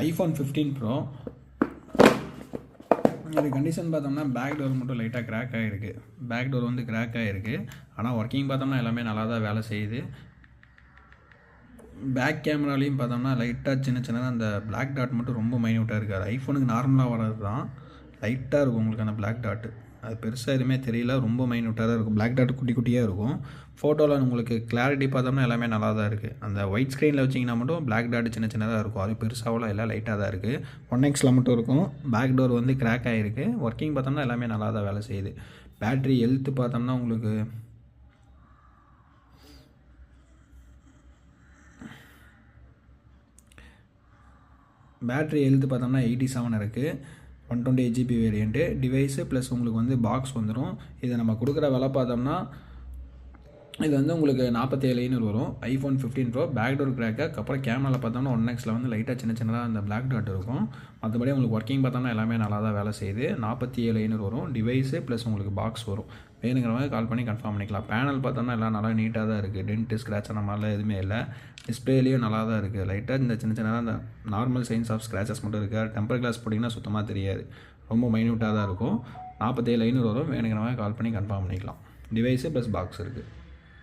iPhone 15 Pro. இது condition பார்த்தோம்னா back door மட்டும் லைட்டாக கிராக் ஆகிருக்கு. பேக் டோர் வந்து கிராக் ஆகிருக்கு. ஆனால் ஒர்க்கிங் பார்த்தோம்னா எல்லாமே நல்லா தான் வேலை செய்யுது. பேக் கேமராலையும் பார்த்தோம்னா லைட்டாக சின்னதாக அந்த பிளாக் டாட் மட்டும் ரொம்ப மைன்யூட்டாக இருக்காது. ஐஃபோனுக்கு நார்மலாக வர்றது தான் லைட்டாக இருக்கும் உங்களுக்கு அந்த பிளாக் டாட்டு. அது பெருசாக எதுவுமே தெரியல, ரொம்ப மைன்யூட்டாக தான் இருக்கும். பிளாக் டாட் குட்டி குட்டியாக இருக்கும். ஃபோட்டோவில் உங்களுக்கு கிளாரிட்டி பார்த்தோம்னா எல்லாமே நல்லா தான் இருக்குது. அந்த ஒயிட் ஸ்க்ரீனில் வச்சிங்கன்னா மட்டும் பிளாக் டாட் சின்னதாக இருக்கும். அது பெருசாகலாம் எல்லாம் லைட்டாக தான் இருக்குது. 1xல மட்டும் இருக்கும். பேக் டோர் வந்து கிராக் ஆகிருக்கு. ஒர்க்கிங் பார்த்தோம்னா எல்லாமே நல்லா தான் வேலை செய்யுது. பேட்ரி ஹெல்த்து பார்த்தோம்னா உங்களுக்கு பேட்ரி ஹெல்த்து பார்த்தோம்னா 87 இருக்குது. 128 GB வேரியண்ட்டு டிவைஸு ப்ளஸ் உங்களுக்கு வந்து பாக்ஸ் வந்துடும். இதை நம்ம கொடுக்குற விலை பார்த்தோம்னா இது வந்து உங்களுக்கு 47,500 வரும். iPhone 15 Pro back door crack. அப்புறம் கேமராவில் பார்த்தோம்னா 1xல வந்து லைட்டாக சின்னதாக அந்த பிளாக் டாட் இருக்கும். மற்றபடி உங்களுக்கு ஒர்க்கிங் பார்த்தோம்னா எல்லாமே நல்லா தான் வேலை செய்யுது. 47,500 வரும். டிவைஸு ப்ளஸ் உங்களுக்கு பாக்ஸ் வரும். வேணுங்கிற மாதிரி கால் பண்ணி கன்ஃபார்ம் பண்ணிக்கலாம். பேனல் பார்த்தோம்னா எல்லாம் நல்லா நீட்டாக தான் இருக்குது. டென்ட்டு ஸ்க்ராட்ச் அந்த மாதிரிலாம் எதுவுமே இல்லை. டிஸ்பிளேலேயும் நல்லா தான் இருக்குது. லைட்டாக இந்த சின்னதாக அந்த நார்மல் சைன்ஸ் ஆஃப் ஸ்க்ராச்சஸ் மட்டும் இருக்குது. டெம்பர் கிளாஸ் போட்டிங்கன்னா சுத்தமாக தெரியாது. ரொம்ப மைன்யூட்டாக தான் இருக்கும். 47,500 வரும். வேணுங்கிற மாதிரி கால் பண்ணி கன்ஃபார்ம் பண்ணிக்கலாம். டிவைஸு ப்ளஸ் பாக்ஸ் இருக்குது.